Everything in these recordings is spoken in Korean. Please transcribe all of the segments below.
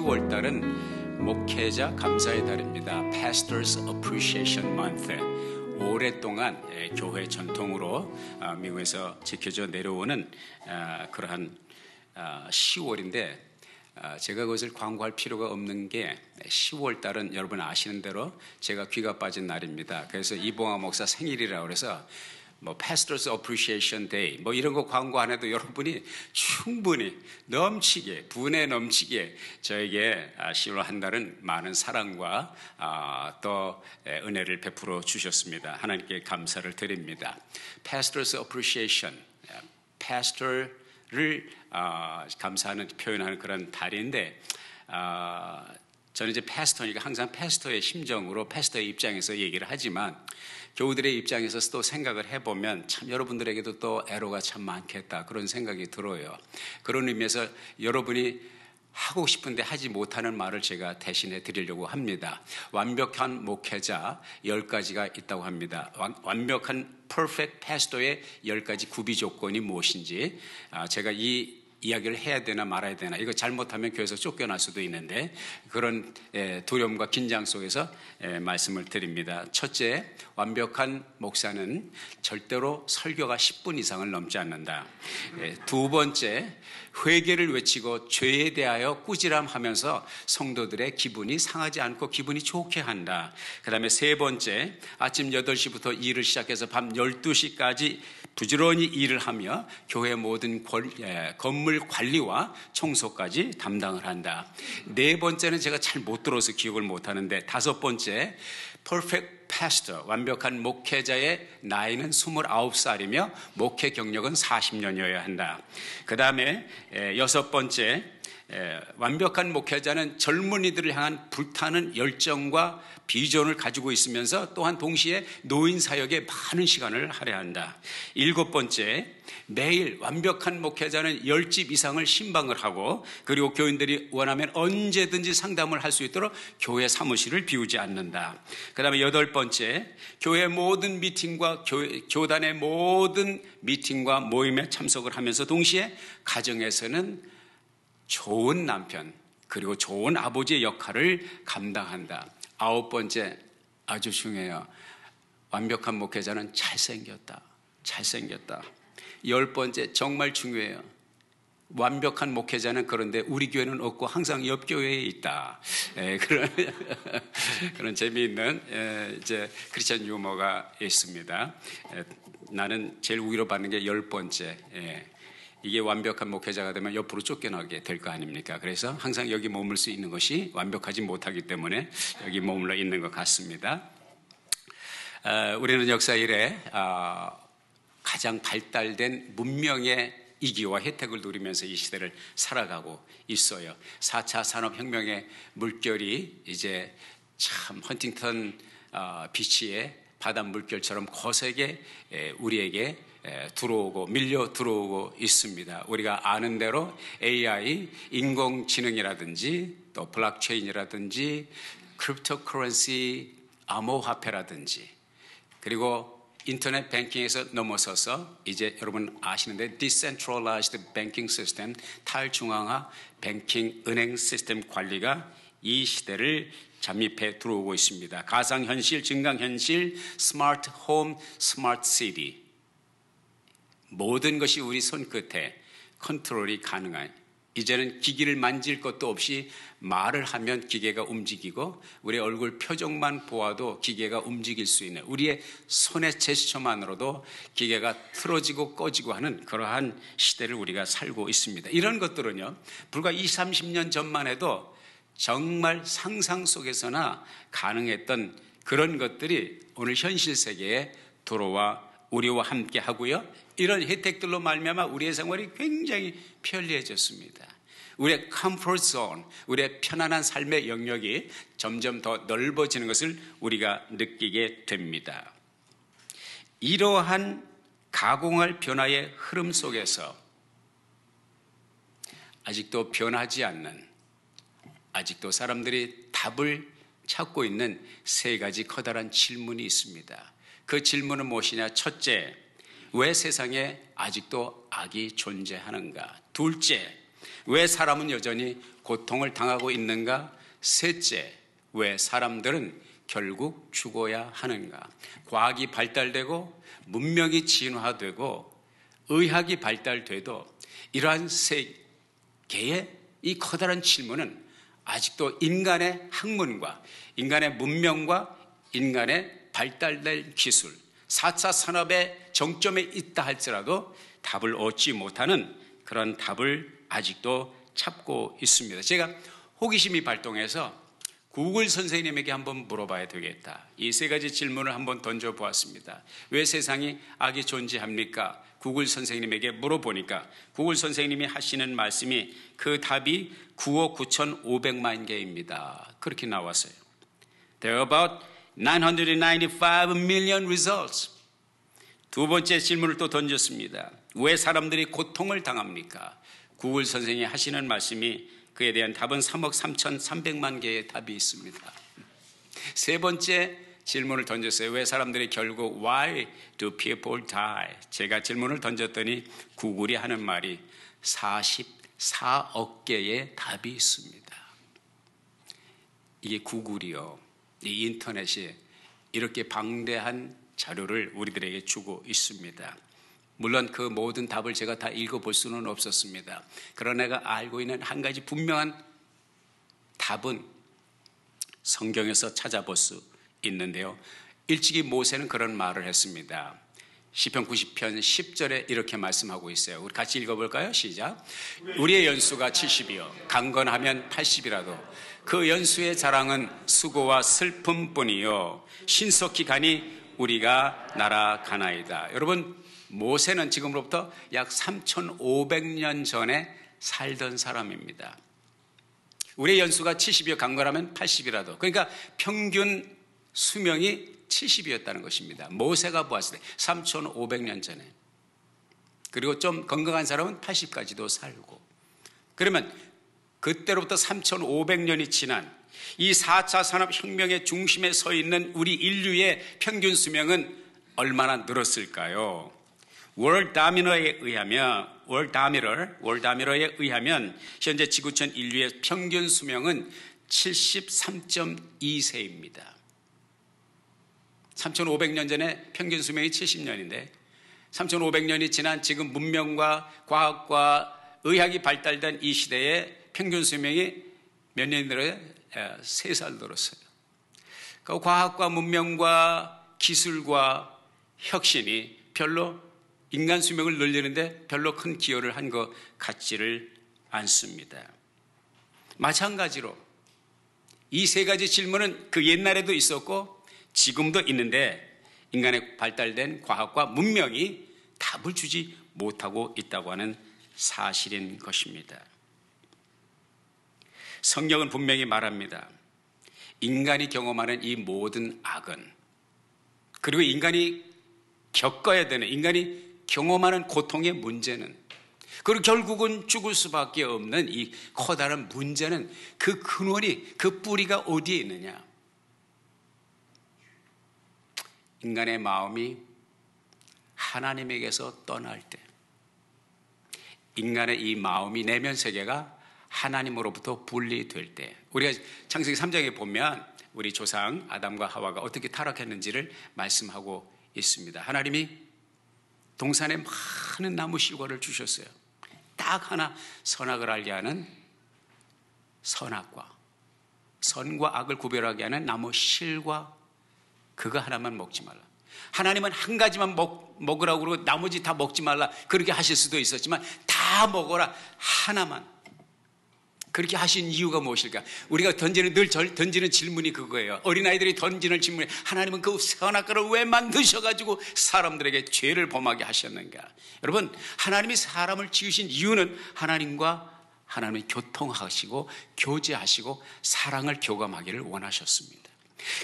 10월 달은 목회자 감사의 달입니다. Pastors Appreciation Month. 오랫동안 교회 전통으로 미국에서 지켜져 내려오는 그러한 10월인데 제가 그것을 광고할 필요가 없는 게 10월 달은 여러분 아시는 대로 제가 귀가 빠진 날입니다. 그래서 이봉화 목사 생일이라고 그래서 Pastors Appreciation Day 이런 거 광고 안 해도 여러분이 충분히 넘치게 분에 넘치게 저에게 10월 한 달은 많은 사랑과 또 은혜를 베풀어 주셨습니다. 하나님께 감사를 드립니다. Pastors Appreciation, pastor를 감사하는 표현하는 그런 달인데 저는 이제 패스터니까 항상 패스터의 심정으로 패스터의 입장에서 얘기를 하지만 교우들의 입장에서 또 생각을 해보면 참 여러분들에게도 또 애로가 참 많겠다 그런 생각이 들어요. 그런 의미에서 여러분이 하고 싶은데 하지 못하는 말을 제가 대신해 드리려고 합니다. 완벽한 목회자 10가지가 있다고 합니다. 완벽한 perfect pastor의 10가지 구비 조건이 무엇인지 제가 이 이야기를 해야 되나 말아야 되나 이거 잘못하면 교회에서 쫓겨날 수도 있는데 그런 두려움과 긴장 속에서 말씀을 드립니다. 첫째, 완벽한 목사는 절대로 설교가 10분 이상을 넘지 않는다. 두 번째, 회개를 외치고 죄에 대하여 꾸지람하면서 성도들의 기분이 상하지 않고 기분이 좋게 한다. 그 다음에 세 번째, 아침 8시부터 일을 시작해서 밤 12시까지 부지런히 일을 하며 교회 모든 건물 관리와 청소까지 담당을 한다. 네 번째는 제가 잘 못 들어서 기억을 못 하는데 다섯 번째, perfect pastor, 완벽한 목회자의 나이는 29살이며 목회 경력은 40년이어야 한다. 그 다음에 여섯 번째, 완벽한 목회자는 젊은이들을 향한 불타는 열정과 비전을 가지고 있으면서 또한 동시에 노인 사역에 많은 시간을 할애한다. 일곱 번째, 매일 완벽한 목회자는 10집 이상을 신방을 하고 그리고 교인들이 원하면 언제든지 상담을 할 수 있도록 교회 사무실을 비우지 않는다. 그 다음에 여덟 번째, 교회 모든 미팅과 교단의 모든 미팅과 모임에 참석을 하면서 동시에 가정에서는 좋은 남편 그리고 좋은 아버지의 역할을 감당한다. 아홉 번째, 아주 중요해요. 완벽한 목회자는 잘생겼다. 열 번째, 정말 중요해요. 완벽한 목회자는 그런데 우리 교회는 없고 항상 옆 교회에 있다. 그런 재미있는 이제 크리스천 유머가 있습니다. 나는 제일 위로받는 게 열 번째. 이게 완벽한 목회자가 되면 옆으로 쫓겨나게 될 거 아닙니까? 그래서 항상 여기 머물 수 있는 것이 완벽하지 못하기 때문에 여기 머물러 있는 것 같습니다. 우리는 역사 이래 가장 발달된 문명의 이기와 혜택을 누리면서 이 시대를 살아가고 있어요. 4차 산업혁명의 물결이 이제 참 헌팅턴 비치의 바닷 물결처럼 거세게 우리에게 밀려 들어오고 있습니다. 우리가 아는 대로 AI, 인공지능이라든지 또 블록체인이라든지 크립토커런시, 암호화폐라든지 그리고 인터넷 뱅킹에서 넘어서서 이제 여러분 아시는데 Decentralized Banking System, 탈중앙화 뱅킹 은행 시스템 관리가 이 시대를 잠입해 들어오고 있습니다. 가상현실, 증강현실, 스마트 홈, 스마트 시티 모든 것이 우리 손끝에 컨트롤이 가능한 이제는 기기를 만질 것도 없이 말을 하면 기계가 움직이고 우리의 얼굴 표정만 보아도 기계가 움직일 수 있는 우리의 손의 제스처만으로도 기계가 틀어지고 꺼지고 하는 그러한 시대를 우리가 살고 있습니다. 이런 것들은요 불과 20, 30년 전만 해도 정말 상상 속에서나 가능했던 그런 것들이 오늘 현실 세계에 들어와 우리와 함께 하고요. 이런 혜택들로 말미암아 우리의 생활이 굉장히 편리해졌습니다. 우리의 컴포트 존, 우리의 편안한 삶의 영역이 점점 더 넓어지는 것을 우리가 느끼게 됩니다. 이러한 가공할 변화의 흐름 속에서 아직도 변하지 않는, 아직도 사람들이 답을 찾고 있는 세 가지 커다란 질문이 있습니다. 그 질문은 무엇이냐? 첫째, 왜 세상에 아직도 악이 존재하는가? 둘째, 왜 사람은 여전히 고통을 당하고 있는가? 셋째, 왜 사람들은 결국 죽어야 하는가? 과학이 발달되고 문명이 진화되고 의학이 발달돼도 이러한 세 개의 이 커다란 질문은 아직도 인간의 학문과 인간의 문명과 인간의 발달된 기술, 4차 산업의 정점에 있다 할지라도 답을 얻지 못하는 그런 답을 아직도 찾고 있습니다. 제가 호기심이 발동해서 구글 선생님에게 한번 물어봐야 되겠다. 이 세 가지 질문을 한번 던져보았습니다. 왜 세상에 악이 존재합니까? 구글 선생님에게 물어보니까 구글 선생님이 하시는 말씀이 그 답이 9억 9,500만 개입니다. 그렇게 나왔어요. There are about 995 million results. 두 번째 질문을 또 던졌습니다. 왜 사람들이 고통을 당합니까? 구글 선생님이 하시는 말씀이 그에 대한 답은 3억 3,300만 개의 답이 있습니다. 세 번째 질문을 던졌어요. 왜 사람들이 결국 Why do people die? 제가 질문을 던졌더니 구글이 하는 말이 44억 개의 답이 있습니다. 이게 구글이요, 이 인터넷이 이렇게 방대한 자료를 우리들에게 주고 있습니다. 물론 그 모든 답을 제가 다 읽어볼 수는 없었습니다. 그러나 내가 알고 있는 한 가지 분명한 답은 성경에서 찾아볼 수 있는데요. 일찍이 모세는 그런 말을 했습니다. 시편 90편 10절에 이렇게 말씀하고 있어요. 우리 같이 읽어볼까요? 시작. 우리의 연수가 70이요 강건하면 80이라도 그 연수의 자랑은 수고와 슬픔뿐이요 신속히 가니 우리가 날아가나이다. 여러분, 모세는 지금으로부터 약 3,500년 전에 살던 사람입니다. 우리의 연수가 70이요 강건하면 80이라도, 그러니까 평균 수명이 70이었다는 것입니다. 모세가 보았을 때 3,500년 전에. 그리고 좀 건강한 사람은 80까지도 살고. 그러면 그때로부터 3,500년이 지난 이 4차 산업혁명의 중심에 서 있는 우리 인류의 평균 수명은 얼마나 늘었을까요? 월드다미러에 의하면 현재 지구촌 인류의 평균 수명은 73.2세입니다. 3,500년 전에 평균 수명이 70년인데 3,500년이 지난 지금 문명과 과학과 의학이 발달된 이 시대에 평균 수명이 몇 년이 늘어요? 3살 늘었어요. 그 과학과 문명과 기술과 혁신이 별로 인간 수명을 늘리는데 별로 큰 기여를 한 것 같지를 않습니다. 마찬가지로 이 세 가지 질문은 그 옛날에도 있었고 지금도 있는데 인간의 발달된 과학과 문명이 답을 주지 못하고 있다고 하는 사실인 것입니다. 성경은 분명히 말합니다. 인간이 경험하는 이 모든 악은, 그리고 인간이 겪어야 되는, 인간이 경험하는 고통의 문제는, 그리고 결국은 죽을 수밖에 없는 이 커다란 문제는 그 근원이, 그 뿌리가 어디에 있느냐? 인간의 마음이 하나님에게서 떠날 때, 인간의 이 마음이 내면 세계가 하나님으로부터 분리될 때, 우리가 창세기 3장에 보면 우리 조상 아담과 하와가 어떻게 타락했는지를 말씀하고 있습니다. 하나님이 동산에 많은 나무 실과를 주셨어요. 딱 하나 선악을 알게 하는 선악과, 선과 악을 구별하게 하는 나무 실과, 그거 하나만 먹지 말라. 하나님은 한 가지만 먹으라고 그러고 나머지 다 먹지 말라 그렇게 하실 수도 있었지만 다 먹어라, 하나만. 그렇게 하신 이유가 무엇일까? 우리가 늘 던지는 질문이 그거예요. 어린아이들이 던지는 질문이, 하나님은 그 선악과를 왜 만드셔가지고 사람들에게 죄를 범하게 하셨는가? 여러분, 하나님이 사람을 지으신 이유는 하나님이 교통하시고 교제하시고 사랑을 교감하기를 원하셨습니다.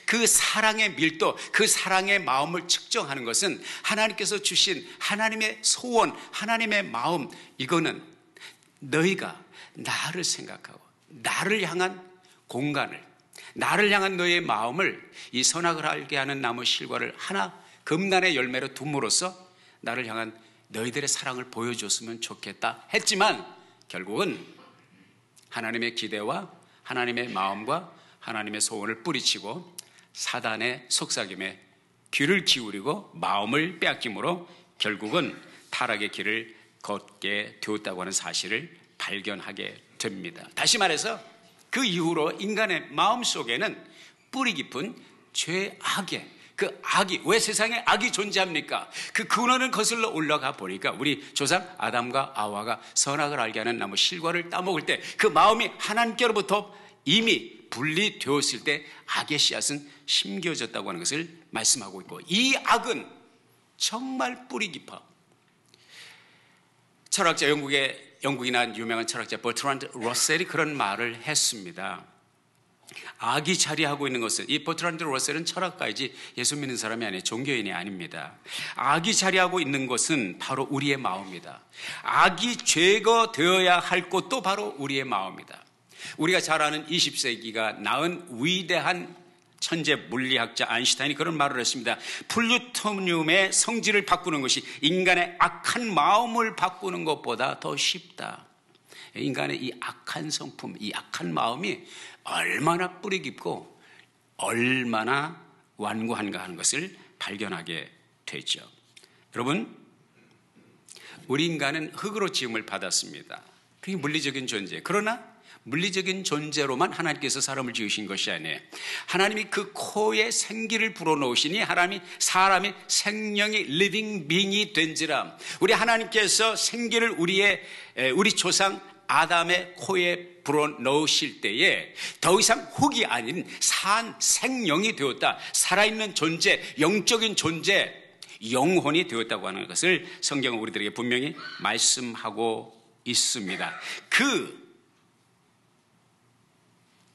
그 사랑의 밀도, 그 사랑의 마음을 측정하는 것은 하나님께서 주신 하나님의 소원, 하나님의 마음, 이거는 너희가 나를 생각하고 나를 향한 공간을, 나를 향한 너의 마음을 이 선악을 알게 하는 나무 실과를 하나 금단의 열매로 둠으로써 나를 향한 너희들의 사랑을 보여줬으면 좋겠다 했지만, 결국은 하나님의 기대와 하나님의 마음과 하나님의 소원을 뿌리치고 사단의 속삭임에 귀를 기울이고 마음을 빼앗김으로 결국은 타락의 길을 걷게 되었다고 하는 사실을 발견하게 됩니다. 다시 말해서 그 이후로 인간의 마음 속에는 뿌리 깊은 죄악의 그 악이, 왜 세상에 악이 존재합니까? 그 근원을 거슬러 올라가 보니까 우리 조상 아담과 아와가 선악을 알게 하는 나무 실과를 따먹을 때 그 마음이 하나님께로부터 이미 분리되었을 때 악의 씨앗은 심겨졌다고 하는 것을 말씀하고 있고, 이 악은 정말 뿌리 깊어. 철학자, 영국에 난 유명한 철학자 버트란드 러셀이 그런 말을 했습니다. 악이 자리하고 있는 것은, 이 버트란드 러셀은 철학가이지 예수 믿는 사람이 아니에요. 종교인이 아닙니다. 악이 자리하고 있는 것은 바로 우리의 마음이다. 악이 제거되어야 할 곳도 바로 우리의 마음이다. 우리가 잘 아는 20세기가 낳은 위대한 천재 물리학자 아인슈타인이 그런 말을 했습니다. 플루토늄의 성질을 바꾸는 것이 인간의 악한 마음을 바꾸는 것보다 더 쉽다. 인간의 이 악한 성품, 이 악한 마음이 얼마나 뿌리 깊고 얼마나 완고한가 하는 것을 발견하게 되죠. 여러분, 우리 인간은 흙으로 지음을 받았습니다. 그게 물리적인 존재. 그러나 물리적인 존재로만 하나님께서 사람을 지으신 것이 아니에요. 하나님이 그 코에 생기를 불어넣으시니 하나님이 사람이 생명의 리빙 빙이 된지라. 우리 하나님께서 생기를 우리 조상 아담의 코에 불어넣으실 때에 더 이상 흙이 아닌 산 생명이 되었다. 살아있는 존재, 영적인 존재, 영혼이 되었다고 하는 것을 성경은 우리들에게 분명히 말씀하고 있습니다. 그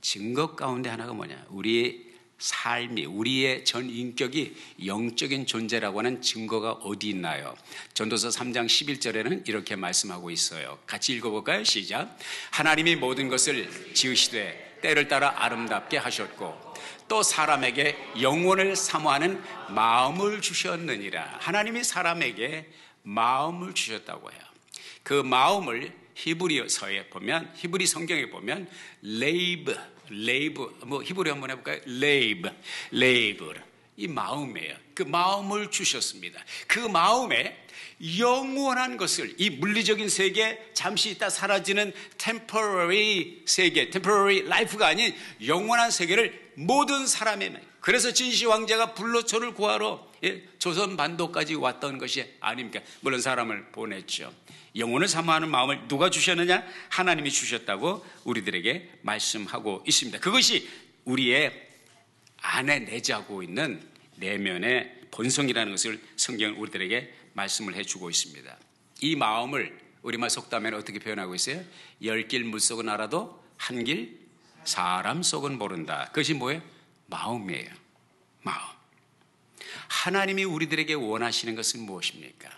증거 가운데 하나가 뭐냐? 우리의 삶이, 우리의 전 인격이 영적인 존재라고 하는 증거가 어디 있나요? 전도서 3장 11절에는 이렇게 말씀하고 있어요. 같이 읽어볼까요? 시작. 하나님이 모든 것을 지으시되 때를 따라 아름답게 하셨고 또 사람에게 영혼을 사모하는 마음을 주셨느니라. 하나님이 사람에게 마음을 주셨다고 해요. 그 마음을 히브리서에 보면, 히브리 성경에 보면 레이브, 뭐 히브리 한번 해볼까요? 레이브, 이 마음이에요. 그 마음을 주셨습니다. 그 마음에 영원한 것을, 이 물리적인 세계, 잠시 있다 사라지는 temporary 세계, temporary life가 아닌 영원한 세계를 모든 사람의, 그래서 진시황제가 불로초를 구하러 조선 반도까지 왔던 것이 아닙니까? 물론 사람을 보냈죠. 영혼을 사모하는 마음을 누가 주셨느냐? 하나님이 주셨다고 우리들에게 말씀하고 있습니다. 그것이 우리의 안에 내재하고 있는 내면의 본성이라는 것을 성경은 우리들에게 말씀을 해주고 있습니다. 이 마음을 우리말 속담에는 어떻게 표현하고 있어요? 10길 물속은 알아도 한 길 사람 속은 모른다. 그것이 뭐예요? 마음이에요. 마음. 하나님이 우리들에게 원하시는 것은 무엇입니까?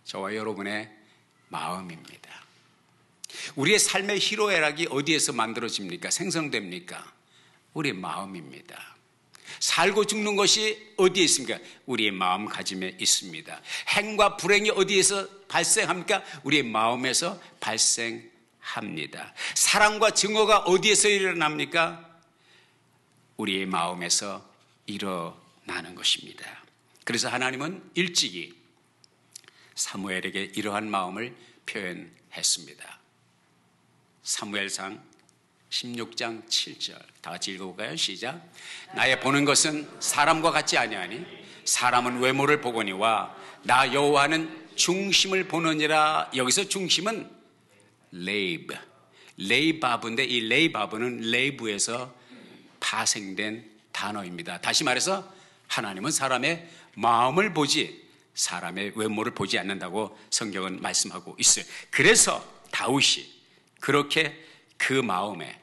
저와 여러분의 마음입니다. 우리의 삶의 희로애락이 어디에서 만들어집니까? 생성됩니까? 우리의 마음입니다. 살고 죽는 것이 어디에 있습니까? 우리의 마음가짐에 있습니다. 행과 불행이 어디에서 발생합니까? 우리의 마음에서 발생합니다. 사랑과 증오가 어디에서 일어납니까? 우리의 마음에서 일어나는 것입니다. 그래서 하나님은 일찍이 사무엘에게 이러한 마음을 표현했습니다. 사무엘상 16장 7절 다 같이 읽어볼까요? 시작. 나의 보는 것은 사람과 같지 아니하니 사람은 외모를 보거니와 나 여호와는 중심을 보느니라. 여기서 중심은 레이바브인데 이 레이바브는 레이브에서 파생된 단어입니다. 다시 말해서 하나님은 사람의 마음을 보지 사람의 외모를 보지 않는다고 성경은 말씀하고 있어요. 그래서 다윗이 그렇게 그 마음에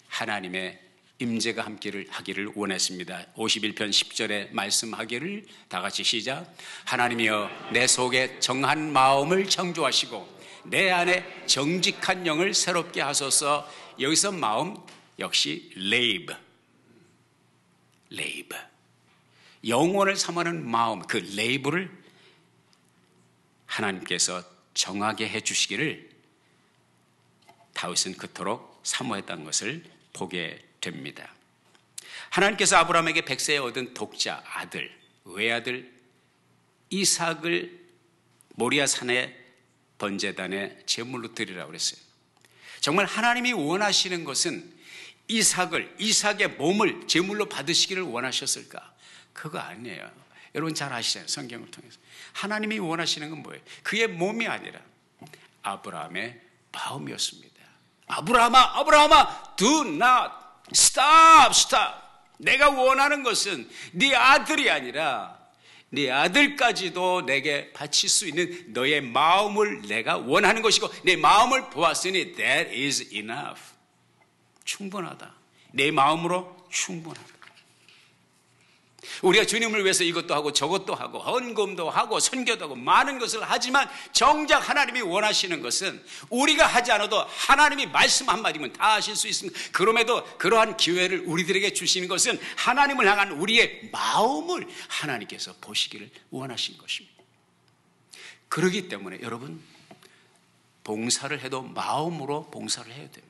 하나님의 임재가 함께 하기를 원했습니다. 51편 10절에 말씀하기를 다 같이 시작. 하나님이여 내 속에 정한 마음을 창조하시고 내 안에 정직한 영을 새롭게 하소서. 여기서 마음 역시 레이브, 영혼을 사모하는 마음, 그 레이브를 하나님께서 정하게 해주시기를 다윗은 그토록 사모했던 것을 보게 됩니다. 하나님께서 아브라함에게 100세에 얻은 독자 아들, 외아들 이삭을 모리아 산의 번제단에 제물로 드리라고 그랬어요. 정말 하나님이 원하시는 것은 이삭의 몸을 제물로 받으시기를 원하셨을까? 그거 아니에요. 여러분 잘 아시잖아요. 성경을 통해서. 하나님이 원하시는 건 뭐예요? 그의 몸이 아니라 아브라함의 마음이었습니다. 아브라함아, do not stop. 내가 원하는 것은 네 아들이 아니라 네 아들까지도 내게 바칠 수 있는 너의 마음을 내가 원하는 것이고 내 마음을 보았으니 that is enough. 충분하다. 내 마음으로 충분하다. 우리가 주님을 위해서 이것도 하고 저것도 하고 헌금도 하고 선교도 하고 많은 것을 하지만 정작 하나님이 원하시는 것은 우리가 하지 않아도 하나님이 말씀 한마디면 다 하실 수 있습니다. 그럼에도 그러한 기회를 우리들에게 주시는 것은 하나님을 향한 우리의 마음을 하나님께서 보시기를 원하신 것입니다. 그렇기 때문에 여러분 봉사를 해도 마음으로 봉사를 해야 됩니다.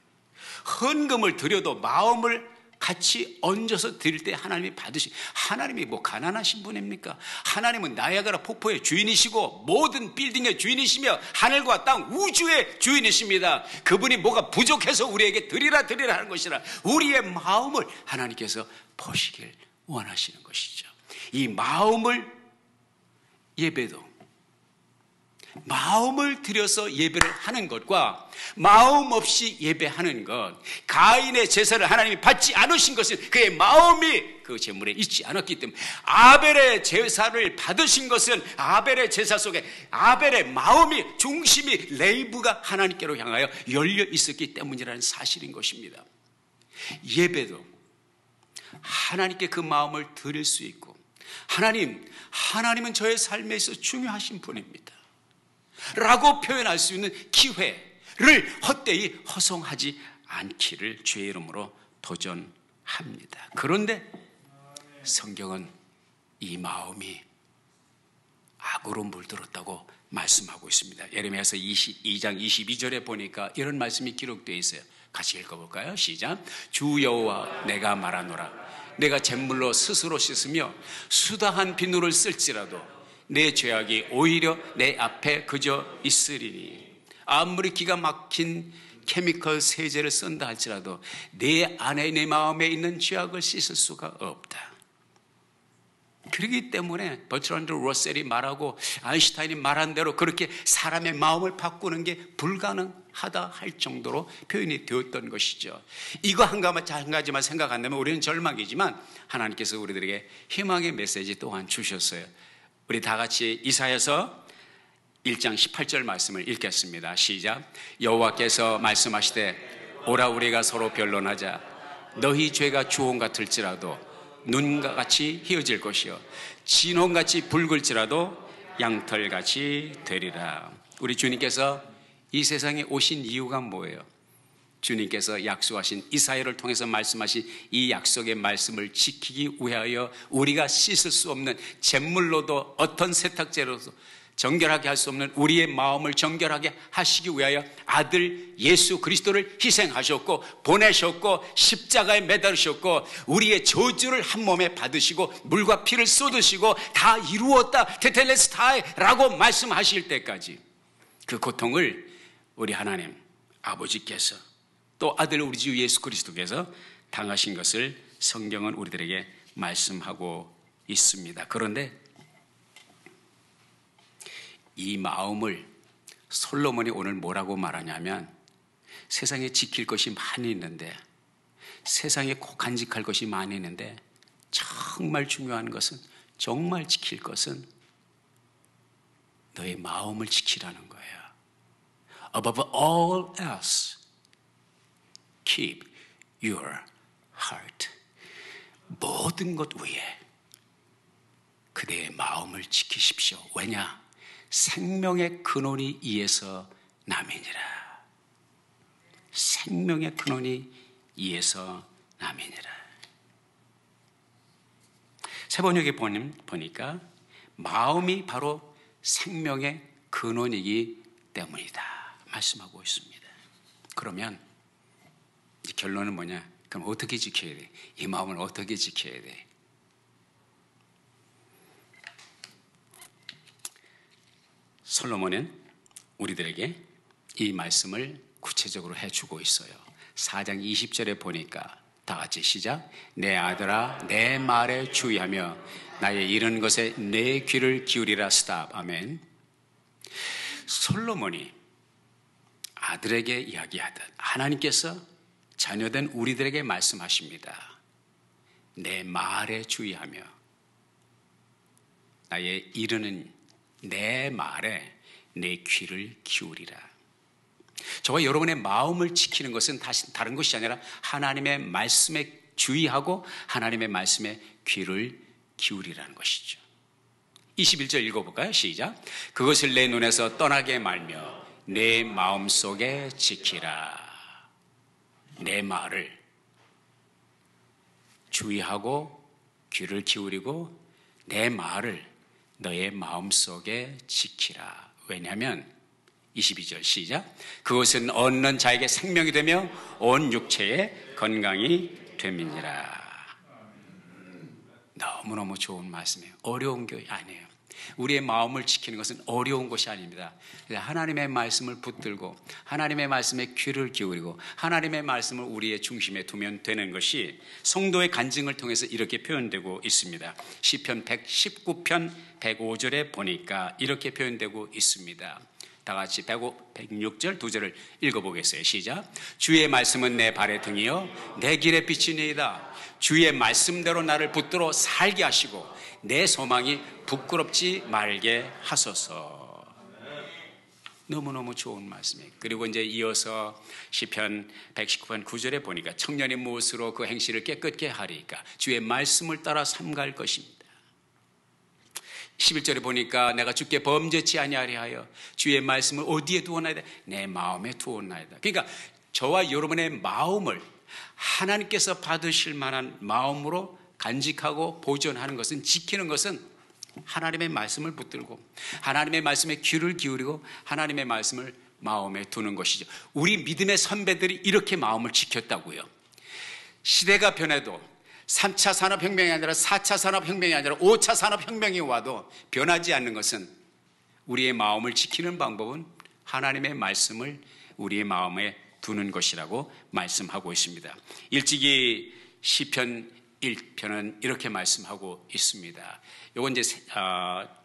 헌금을 드려도 마음을 같이 얹어서 드릴 때 하나님이 하나님이 뭐 가난하신 분입니까? 하나님은 나야가라 폭포의 주인이시고 모든 빌딩의 주인이시며 하늘과 땅 우주의 주인이십니다. 그분이 뭐가 부족해서 우리에게 드리라 하는 것이라 우리의 마음을 하나님께서 보시길 원하시는 것이죠. 이 마음을 예배도 마음을 들여서 예배를 하는 것과 마음 없이 예배하는 것, 가인의 제사를 하나님이 받지 않으신 것은 그의 마음이 그 제물에 있지 않았기 때문에 아벨의 제사를 받으신 것은 아벨의 제사 속에 아벨의 마음이 중심이 레이브가 하나님께로 향하여 열려 있었기 때문이라는 사실인 것입니다. 예배도 하나님께 그 마음을 드릴 수 있고 하나님은 저의 삶에 있어 중요하신 분입니다 라고 표현할 수 있는 기회를 헛되이 허송하지 않기를 주의 이름으로 도전합니다. 그런데 성경은 이 마음이 악으로 물들었다고 말씀하고 있습니다. 예레미야서 22장 22절에 보니까 이런 말씀이 기록되어 있어요. 같이 읽어볼까요? 시작. 주 여호와 내가 말하노라. 내가 잿물로 스스로 씻으며 수다한 비누를 쓸지라도 내 죄악이 오히려 내 앞에 그저 있으리니 아무리 기가 막힌 케미컬 세제를 쓴다 할지라도 내 안에 내 마음에 있는 죄악을 씻을 수가 없다. 그렇기 때문에 버트란드 러셀이 말하고 아인슈타인이 말한 대로 그렇게 사람의 마음을 바꾸는 게 불가능하다 할 정도로 표현이 되었던 것이죠. 이거 한 가지만 생각한다면 우리는 절망이지만 하나님께서 우리들에게 희망의 메시지 또한 주셨어요. 우리 다 같이 이사야서 1장 18절 말씀을 읽겠습니다. 시작. 여호와께서 말씀하시되 오라 우리가 서로 변론하자. 너희 죄가 주홍 같을지라도 눈과 같이 희어질 것이요 진홍같이 붉을지라도 양털같이 되리라. 우리 주님께서 이 세상에 오신 이유가 뭐예요? 주님께서 약속하신 이사야를 통해서 말씀하신 이 약속의 말씀을 지키기 위하여 우리가 씻을 수 없는 잿물로도 어떤 세탁제로도 정결하게 할 수 없는 우리의 마음을 정결하게 하시기 위하여 아들 예수 그리스도를 희생하셨고 보내셨고 십자가에 매달으셨고 우리의 저주를 한 몸에 받으시고 물과 피를 쏟으시고 다 이루었다 테텔레스타이라고 말씀하실 때까지 그 고통을 우리 하나님 아버지께서 또 아들 우리 주 예수 그리스도께서 당하신 것을 성경은 우리들에게 말씀하고 있습니다. 그런데 이 마음을 솔로몬이 오늘 뭐라고 말하냐면 세상에 지킬 것이 많이 있는데 세상에 간직할 것이 많이 있는데 정말 중요한 것은 정말 지킬 것은 너의 마음을 지키라는 거예요. Above all else keep your heart. 모든 것 위에 그대의 마음을 지키십시오. 왜냐? 생명의 근원이 이에서 남이니라. 생명의 근원이 이에서 남이니라. 세번역에 보니까 마음이 바로 생명의 근원이기 때문이다 말씀하고 있습니다. 그러면 이제 결론은 뭐냐? 그럼 어떻게 지켜야 돼? 이 마음을 어떻게 지켜야 돼? 솔로몬은 우리들에게 이 말씀을 구체적으로 해주고 있어요. 4장 20절에 보니까 다 같이 시작. 내 아들아 내 말에 주의하며 나의 이런 것에 내 귀를 기울이라. 스탑. 아멘. 솔로몬이 아들에게 이야기하듯 하나님께서 자녀된 우리들에게 말씀하십니다. 내 말에 주의하며 나의 이르는 내 말에 내 귀를 기울이라. 저와 여러분의 마음을 지키는 것은 다른 것이 아니라 하나님의 말씀에 주의하고 하나님의 말씀에 귀를 기울이라는 것이죠. 21절 읽어볼까요? 시작. 그것을 내 눈에서 떠나게 말며 내 마음속에 지키라. 내 말을 주의하고 귀를 기울이고 내 말을 너의 마음속에 지키라. 왜냐하면 22절 시작. 그것은 얻는 자에게 생명이 되며 온 육체에 건강이 됨이니라. 너무너무 좋은 말씀이에요. 어려운 게 아니에요. 우리의 마음을 지키는 것은 어려운 것이 아닙니다. 하나님의 말씀을 붙들고 하나님의 말씀에 귀를 기울이고 하나님의 말씀을 우리의 중심에 두면 되는 것이 성도의 간증을 통해서 이렇게 표현되고 있습니다. 시편 119편 105절에 보니까 이렇게 표현되고 있습니다. 다 같이 106절 2절을 읽어보겠어요. 시작. 주의 말씀은 내 발의 등이요 내 길의 빛이니이다. 주의 말씀대로 나를 붙들어 살게 하시고 내 소망이 부끄럽지 말게 하소서. 너무너무 좋은 말씀이에요. 그리고 이제 이어서 시편 119편 9절에 보니까 청년이 무엇으로 그 행실을 깨끗게 하리까? 주의 말씀을 따라 삼갈 것입니다. 11절에 보니까 내가 주께 범죄치 아니하리 하여 주의 말씀을 어디에 두었나이다? 내 마음에 두었나이다. 그러니까 저와 여러분의 마음을 하나님께서 받으실 만한 마음으로 간직하고 보존하는 것은, 지키는 것은 하나님의 말씀을 붙들고 하나님의 말씀에 귀를 기울이고 하나님의 말씀을 마음에 두는 것이죠. 우리 믿음의 선배들이 이렇게 마음을 지켰다고요. 시대가 변해도 3차 산업혁명이 아니라 4차 산업혁명이 아니라 5차 산업혁명이 와도 변하지 않는 것은, 우리의 마음을 지키는 방법은 하나님의 말씀을 우리의 마음에 두는 것이라고 말씀하고 있습니다. 일찍이 시편 1편은 이렇게 말씀하고 있습니다. 이건 이제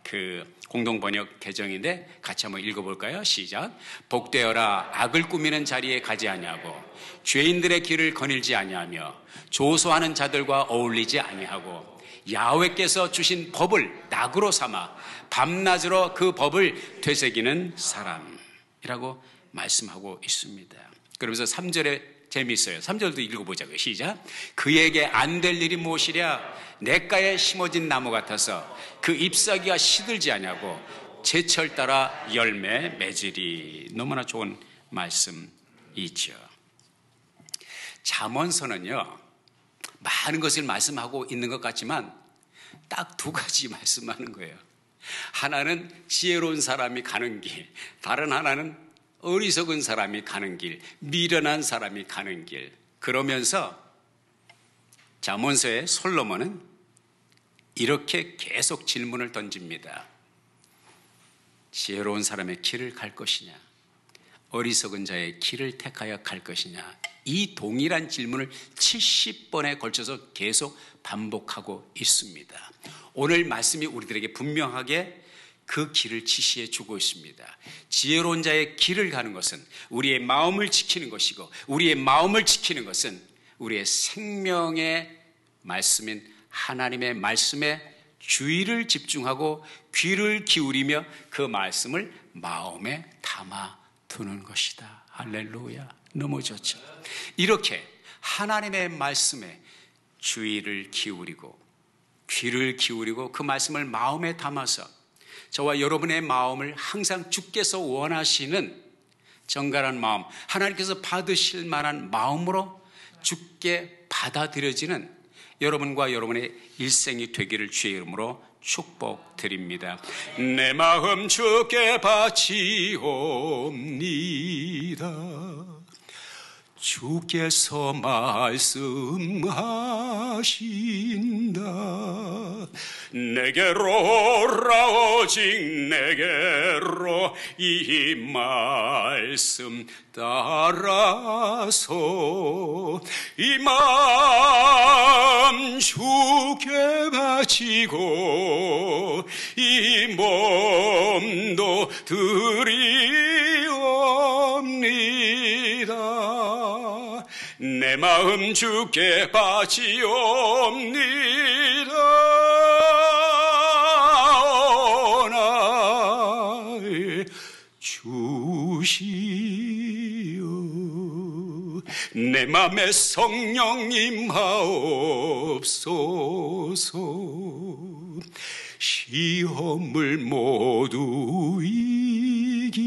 그 공동번역 개정인데 같이 한번 읽어볼까요? 시작. 복되어라 악을 꾸미는 자리에 가지 아니하고 죄인들의 길을 거닐지 아니하며 조소하는 자들과 어울리지 아니하고 야훼께서 주신 법을 낙으로 삼아 밤낮으로 그 법을 되새기는 사람이라고 말씀하고 있습니다. 그러면서 3절에 재미있어요. 3절도 읽어보자고요. 시작. 그에게 안 될 일이 무엇이랴? 냇가에 심어진 나무 같아서 그 잎사귀가 시들지 아니하고 제철 따라 열매 맺으리. 너무나 좋은 말씀이죠. 잠언서는요, 많은 것을 말씀하고 있는 것 같지만 딱 두 가지 말씀하는 거예요. 하나는 지혜로운 사람이 가는 길, 다른 하나는 어리석은 사람이 가는 길, 미련한 사람이 가는 길. 그러면서 잠언서의 솔로몬은 이렇게 계속 질문을 던집니다. 지혜로운 사람의 길을 갈 것이냐, 어리석은 자의 길을 택하여 갈 것이냐, 이 동일한 질문을 70번에 걸쳐서 계속 반복하고 있습니다. 오늘 말씀이 우리들에게 분명하게 그 길을 지시해 주고 있습니다. 지혜로운 자의 길을 가는 것은 우리의 마음을 지키는 것이고, 우리의 마음을 지키는 것은 우리의 생명의 말씀인 하나님의 말씀에 주의를 집중하고 귀를 기울이며 그 말씀을 마음에 담아 두는 것이다. 할렐루야. 너무 좋죠. 이렇게 하나님의 말씀에 주의를 기울이고 귀를 기울이고 그 말씀을 마음에 담아서 저와 여러분의 마음을 항상 주께서 원하시는 정갈한 마음, 하나님께서 받으실 만한 마음으로 주께 받아들여지는 여러분과 여러분의 일생이 되기를 주의 이름으로 축복드립니다. 내 마음 주께 바치옵니다. 주께서 말씀하신다. 내게로 오라, 오직 내게로 이 말씀 따라서 이 마음 주께 바치고 이 몸도 드리옵니다. 내 마음 주께 바치옵니다. 오나 주시오. 내 맘에 성령 임하옵소서. 시험을 모두 이기게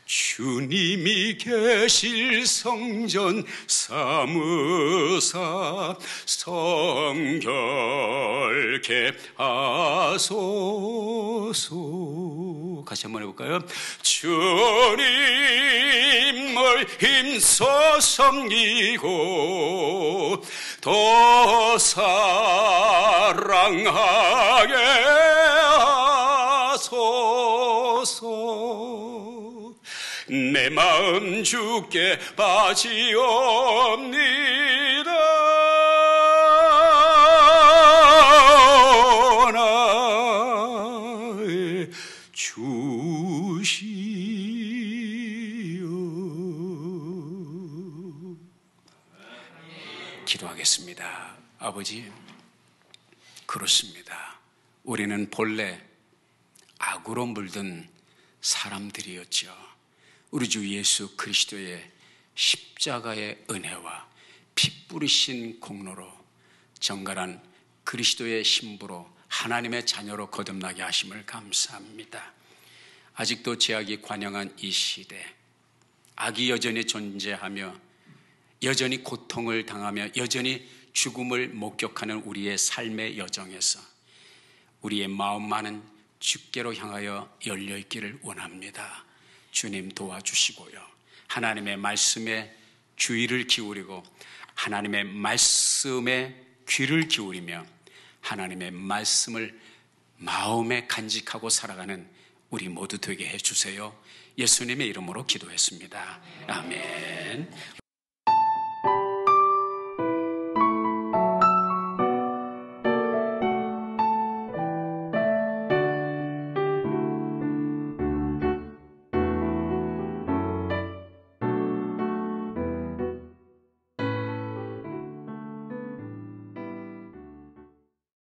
주님이 계실 성전 삼으사 성결케 하소서. 같이 한번 해볼까요? 주님을 힘써 섬기고 더 사랑하게 하소서. 내 마음 주께 바치옵니다. 나의 주시오. 기도하겠습니다. 아버지, 그렇습니다. 우리는 본래 악으로 물든 사람들이었죠. 우리 주 예수 그리스도의 십자가의 은혜와 피 뿌리신 공로로 정갈한 그리스도의 신부로 하나님의 자녀로 거듭나게 하심을 감사합니다. 아직도 죄악이 관영한 이 시대, 악이 여전히 존재하며 여전히 고통을 당하며 여전히 죽음을 목격하는 우리의 삶의 여정에서 우리의 마음만은 주께로 향하여 열려있기를 원합니다. 주님 도와주시고요, 하나님의 말씀에 주의를 기울이고 하나님의 말씀에 귀를 기울이며 하나님의 말씀을 마음에 간직하고 살아가는 우리 모두 되게 해주세요. 예수님의 이름으로 기도했습니다. 아멘.